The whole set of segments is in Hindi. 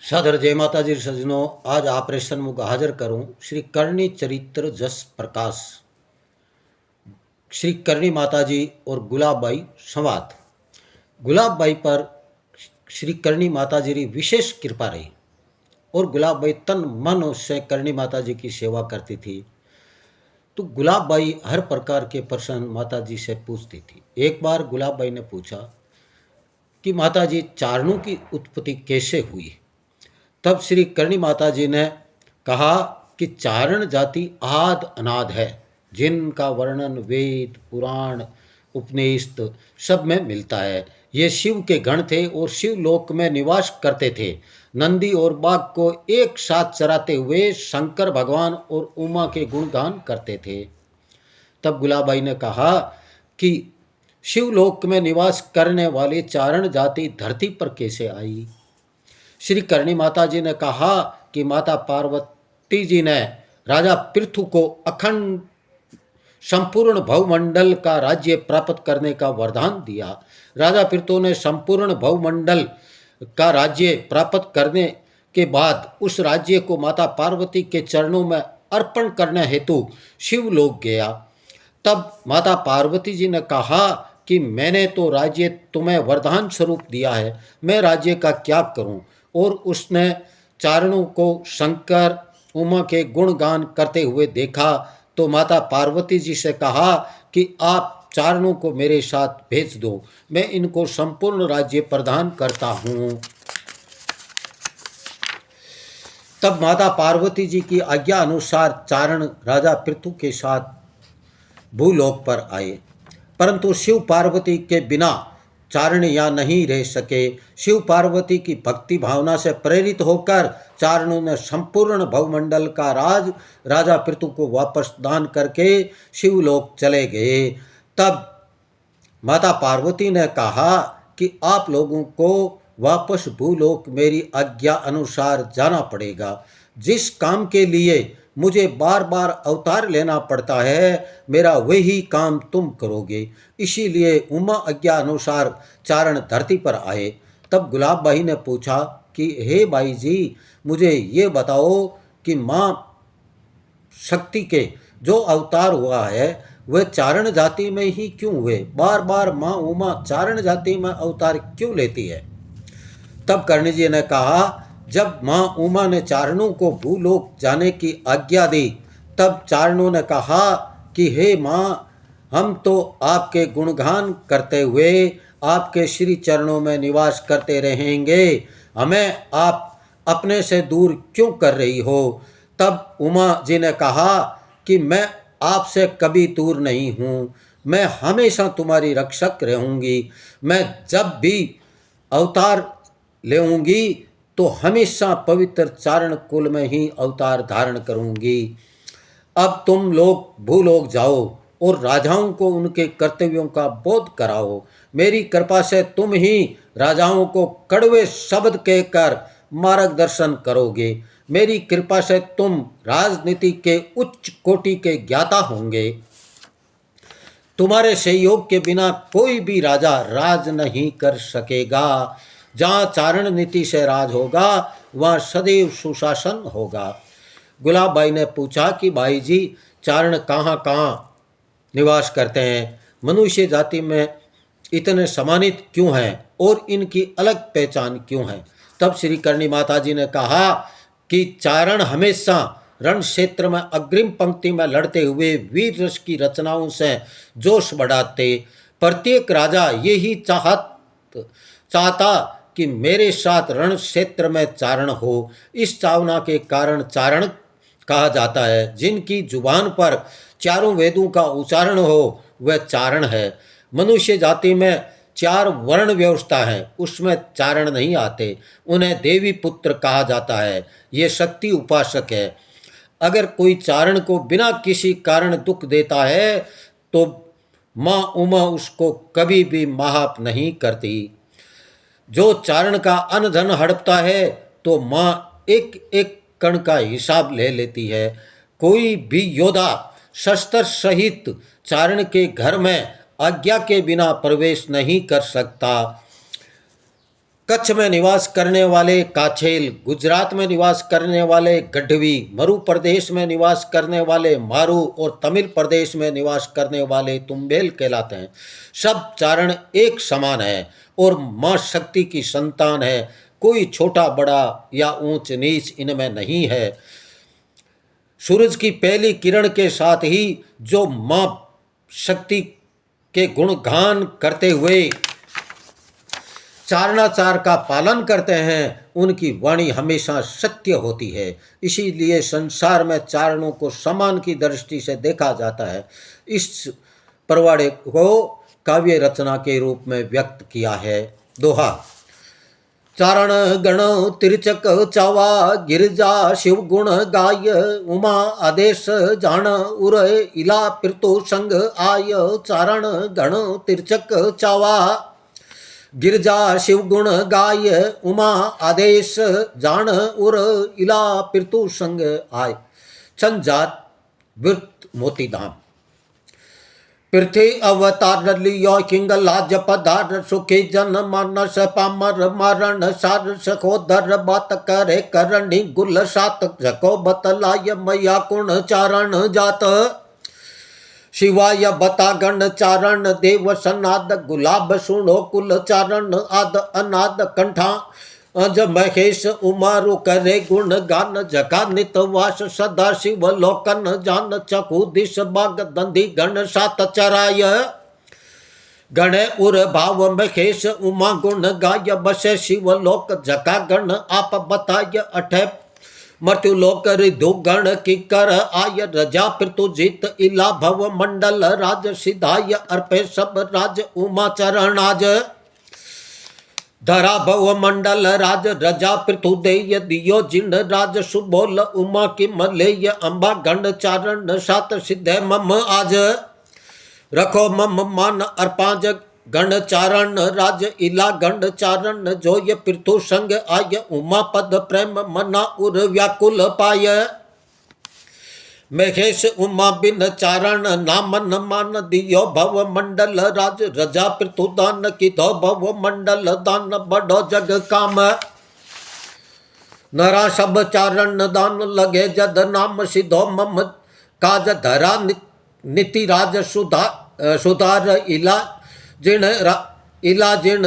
सदर जय माता जी सजनों, आज ऑपरेशन मुझ हाजिर करूं श्री करणी चरित्र जस प्रकाश। श्री करणी माता जी और गुलाबबाई संवाद। गुलाबबाई पर श्री करणी माता जी की विशेष कृपा रही और गुलाबबाई तन मन से करणी माता जी की सेवा करती थी। तो गुलाबबाई हर प्रकार के प्रश्न माता जी से पूछती थी। एक बार गुलाबबाई ने पूछा कि माता जी, चारणों की उत्पत्ति कैसे हुई? तब श्री करणी माता जी ने कहा कि चारण जाति आद अनाद है, जिनका वर्णन वेद पुराण उपनिषद सब में मिलता है। ये शिव के गण थे और शिव लोक में निवास करते थे। नंदी और बाघ को एक साथ चराते हुए शंकर भगवान और उमा के गुणगान करते थे। तब गुलाबाई ने कहा कि शिवलोक में निवास करने वाली चारण जाति धरती पर कैसे आई? श्री करणी माता जी ने कहा कि माता पार्वती जी ने राजा पृथु को अखंड संपूर्ण भवमंडल का राज्य प्राप्त करने का वरदान दिया। राजा पृथु ने संपूर्ण भवमंडल का राज्य प्राप्त करने के बाद उस राज्य को माता पार्वती के चरणों में अर्पण करने हेतु शिवलोक गया। तब माता पार्वती जी ने कहा कि मैंने तो राज्य तुम्हें वरदान स्वरूप दिया है, मैं राज्य का क्या करूं? और उसने चारणों को शंकर उमा के गुणगान करते हुए देखा तो माता पार्वती जी से कहा कि आप चारणों को मेरे साथ भेज दो, मैं इनको संपूर्ण राज्य प्रदान करता हूँ। तब माता पार्वती जी की आज्ञा अनुसार चारण राजा पृथु के साथ भूलोक पर आए, परंतु शिव पार्वती के बिना चारण यहाँ नहीं रह सके। शिव पार्वती की भक्ति भावना से प्रेरित होकर चारणों ने संपूर्ण भवमंडल का राज राजा पृथु को वापस दान करके शिवलोक चले गए। तब माता पार्वती ने कहा कि आप लोगों को वापस भूलोक मेरी आज्ञा अनुसार जाना पड़ेगा। जिस काम के लिए मुझे बार बार अवतार लेना पड़ता है, मेरा वही काम तुम करोगे। इसीलिए उमा आज्ञा अनुसार चारण धरती पर आए। तब गुलाबबाई ने पूछा कि हे बाई जी, मुझे ये बताओ कि माँ शक्ति के जो अवतार हुआ है वह चारण जाति में ही क्यों हुए? बार बार माँ उमा चारण जाति में अवतार क्यों लेती है? तब कर्ण जी ने कहा, जब माँ उमा ने चारणों को भूलोक जाने की आज्ञा दी, तब चारणों ने कहा कि हे माँ, हम तो आपके गुणगान करते हुए आपके श्री चरणों में निवास करते रहेंगे, हमें आप अपने से दूर क्यों कर रही हो? तब उमा जी ने कहा कि मैं आपसे कभी दूर नहीं हूँ, मैं हमेशा तुम्हारी रक्षक रहूँगी। मैं जब भी अवतार लेऊंगी तो हमेशा पवित्र चारण कुल में ही अवतार धारण करूंगी। अब तुम लोग भूलोक जाओ और राजाओं को उनके कर्तव्यों का बोध कराओ। मेरी कृपा से तुम ही राजाओं को कड़वे शब्द कहकर मार्गदर्शन करोगे। मेरी कृपा से तुम राजनीति के उच्च कोटि के ज्ञाता होंगे। तुम्हारे सहयोग के बिना कोई भी राजा राज नहीं कर सकेगा। जहाँ चारण नीति से राज होगा वहाँ सदैव सुशासन होगा। गुलाबबाई ने पूछा कि भाई जी, चारण कहाँ कहाँ निवास करते हैं? मनुष्य जाति में इतने सम्मानित क्यों हैं और इनकी अलग पहचान क्यों है? तब श्री करणी माता जी ने कहा कि चारण हमेशा रण क्षेत्र में अग्रिम पंक्ति में लड़ते हुए वीर रस की रचनाओं से जोश बढ़ाते। प्रत्येक राजा यही चाहता कि मेरे साथ रण क्षेत्र में चारण हो। इस चावना के कारण चारण कहा जाता है। जिनकी जुबान पर चारों वेदों का उच्चारण हो वह चारण है। मनुष्य जाति में 4 वर्ण व्यवस्था है, उसमें चारण नहीं आते। उन्हें देवी पुत्र कहा जाता है। ये शक्ति उपासक है। अगर कोई चारण को बिना किसी कारण दुख देता है तो माँ उमा उसको कभी भी माफ नहीं करती। जो चारण का अन्न धन हड़पता है तो माँ एक एक कण का हिसाब ले लेती है। कोई भी योद्धा शस्त्र सहित चारण के घर में आज्ञा के बिना प्रवेश नहीं कर सकता। कच्छ में निवास करने वाले काछेल, गुजरात में निवास करने वाले गढ़वी, मरु प्रदेश में निवास करने वाले मारू और तमिल प्रदेश में निवास करने वाले तुम्बेल कहलाते हैं। सब चारण एक समान है और माँ शक्ति की संतान है। कोई छोटा बड़ा या ऊंच नीच इनमें नहीं है। सूरज की पहली किरण के साथ ही जो माँ शक्ति के गुणगान करते हुए चारणाचार का पालन करते हैं, उनकी वाणी हमेशा सत्य होती है। इसीलिए संसार में चारणों को समान की दृष्टि से देखा जाता है। इस परवाड़े को काव्य रचना के रूप में व्यक्त किया है। दोहा। चारण गण तिरचक चावा, गिरजा शिव गुण गाय, उमा आदेश जान उर इला पिरतु संग आय। चारण गण तिरचक चावा, गिरजा शिव गुण गाय, उमा आदेश जान उर इला पिरतु संग आय। छंजात वृत्त मोतीधाम। पृथ्वी अवतार लियो किंग लाज पधार, सुखी जन मानस पामर मारण सार। सखोदर बात करे करणी गुल सात, जको बतलाय मैया कुण चारण जात। शिवाय बता गण चारण देव सनाद, गुलाब सुनो कुल चारण आद अनाद। कंठा अज महेश उमारु करे गुण गान, जगा नित वास सदा शिव लोकन जान। चकु दिश बाग दंधी गण सात चराय, गण उर भाव महेश उमा गुण गाय। बसे शिव लोक जगा गण आप बताय, अठे मृत्यु लोक रिधु गण की कर आय। रजा पृथु जीत इला भव मंडल राज, सिधाय अर्पे सब राज उमा चरण आज। धरा भव मंडल राज रजा पृथु देय, दियो जिन राज सुबोल उमा की मलेय। अंबा गण चारण सात सिद्धे मम आज, रखो मम मान अर्पांज गण चारण राज। इला गण चारण जोय पृथु संग आय, उमा पद प्रेम मना उर व्याकुल पाय। महेश उमा बिन चारण नाम न मान, दियो भव मंडल राज। रजा पृथु दान की दो भव मंडल दान, बड़ो जग काम। नरा सब चारण दान लगे जद नाम, सिधो मम काज धरा नीति राज सुधार। इला जिन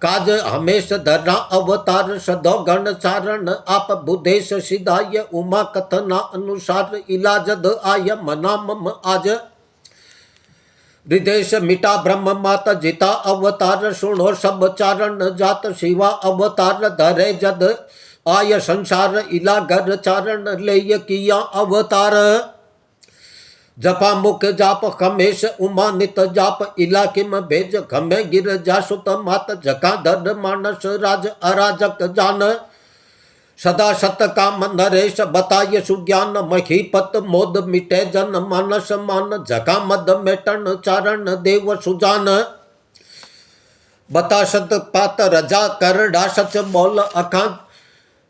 काज हमेश धरा अवतार, सदो गण चारण आप बुधेश सिधाय। उमा कथना अनुसार इला जद आय, मना मम आज। हृदेश मिटा ब्रह्म मात जिता अवतार, सुनो सब चारण जात। शिवा अवतार धरे जद आय संसार, इला घर चारण ले किया अवतार। जपा मुख जाप खमेश उमा नित जाप, इला किम भेज खमे गिर जासुत मात। जका धर मानस राज अराजक जान, सदा सत काम नरेश बताय सुज्ञान। महीपत मोद मिटे जन मानस मान, जका मद मेटन चारण देव सुजान। बता सत पात रजा कर डासच बोल,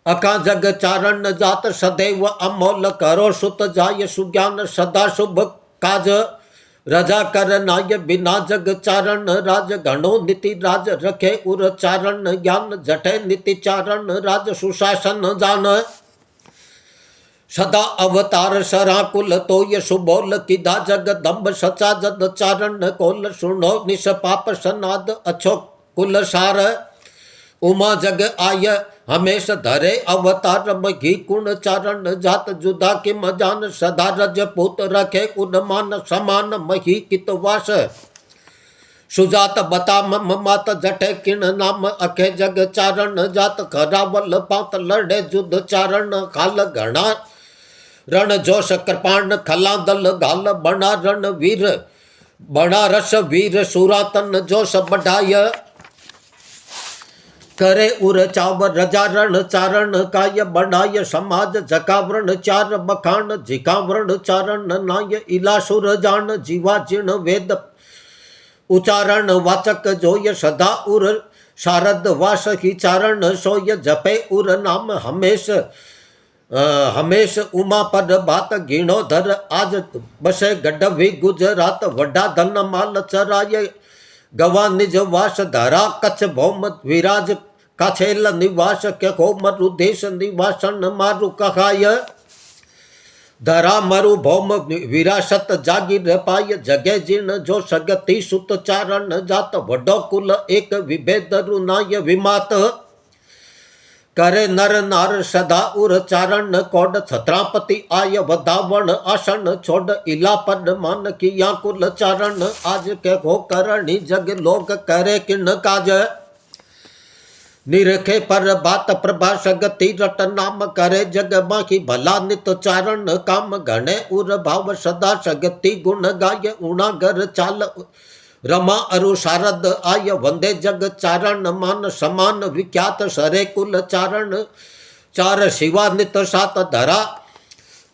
अका जग चारण जात। सदैव अमोल करो सुत जाय, सुज्ञान सदा शुभ काज। रजा कर नाय बिना जग चारण राज, घणो नीति राज रखे उर चारण ज्ञान। जठे नीति चारण राज सुशासन जान, सदा अवतार सराकुल तोय सुबोल। किदा जग दम्भ सचा जद चारण कोल, सुनो निष्पाप सनाद अच्छो कुल सार। उमा जग आय हमेश धरे अवतार, मही कुण चारण जात। जुदा किम जान सदा रज पुत रखे उन्मान, समान मही कित वास। सुजात बता मम मात जठे किण नाम, अखे जग चारण जात। खरावल पात लड़े जुद चारण खाल, घना रण जोश कृपाण खला दल घाल। बना रण वीर बना रस वीर, सुरातन जोश बढ़ाय। करे उर चावर रजा रण चारण काय, बनाय समाज जका वर्ण चार बखान। जिका वर्ण चारण नाय इला सुर जान, जीवा जिण वेद उचारण वाचक जोय। सदा उर शारद वास ही चारण सोय, जपे उर नाम हमेश हमेश। उमा पद बात गिणो धर आज, बसे गढ़वी गुजरात। वड्डा धन माल चराय, गवा निज वास धरा कच्छ भौम विराज काछेल निवास के खो मरु देश निवासन मारु कहाय धरा मरु भौम विरासत जागीर पाय जगे जीर्ण जो सगति सुत चारण जात वडो कुल एक विभेद रुनाय विमात करे नर नार सदा उर चारण कोड छत्रापति आय वधावण आसन छोड़ इला पद मान किया कुल चारण आज के हो करणी जग लोग करे किन काज निरखे पर बात प्रभा सगति रट नाम करे जग बाकी भला नित चारण काम घने उर भाव सदा सगति गुण गाय उणा घर चाल रमा अरु शारद आय वंदे जग चारण मान समान विख्यात सरे कुल चारण चार शिवा नित सात धरा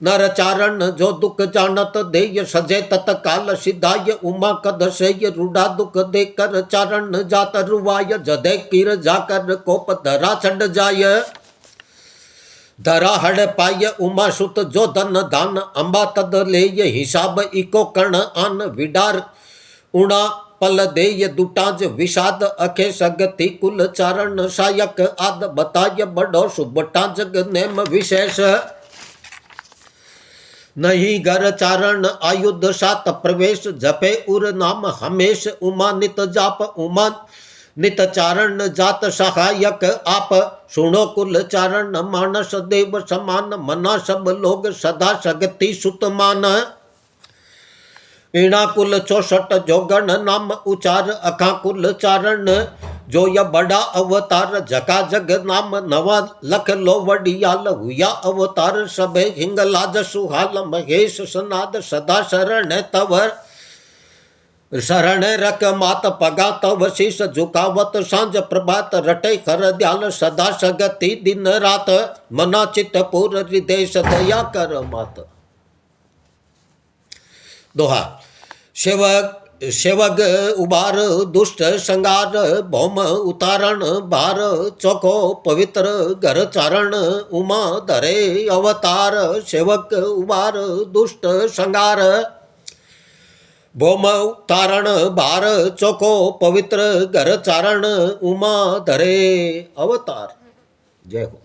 नर चारण जो दुख जानत देय सजे तत्काल सिधाय उमा कद सेय रूढ़ा दुख दे कर चारण जात रुवाय जदे कीर जाकर कोप धरा छड़ जाय धरा हड़ पाय उमा सुत जो धन दान अंबा तद लेय हिसाब इको कर्ण आन विडार उणा पल देय दुटाज विषाद अखे सगति कुल चारण सायक आद बताय बड़ो सुबटा जग नेम विशेष नहीं घर चारण आयुध सात प्रवेश जपे उर नाम हमेश उमा नित जाप उमा नित चारण जात सहायक आप सुनो कुल चारण मानस देव समान मना सब लोग सदा सगति सुत मान इणा कुल 64 जोगण नाम उचार अखा कुल चारण जो य बड़ा अवतार जका जग नाम नवा लख लो वडियाल हुआ अवतार सबे हिंगलाज सुहाल महेश सनाद सदा शरण तवर शरण रख मात पगा तव शीश झुकावत सांझ प्रभात रटे कर दयाल सदा सगति दिन रात मना चित पूर हृदय दया कर मात। दोहा सेवक उबार दुष्ट संगार भौम उतारण भार चौको पवित्र घर चारण उमा धरे अवतार सेवक उबार दुष्ट संगार भौम उतारण भार चौको पवित्र घर चारण उमा धरे अवतार। जय हो।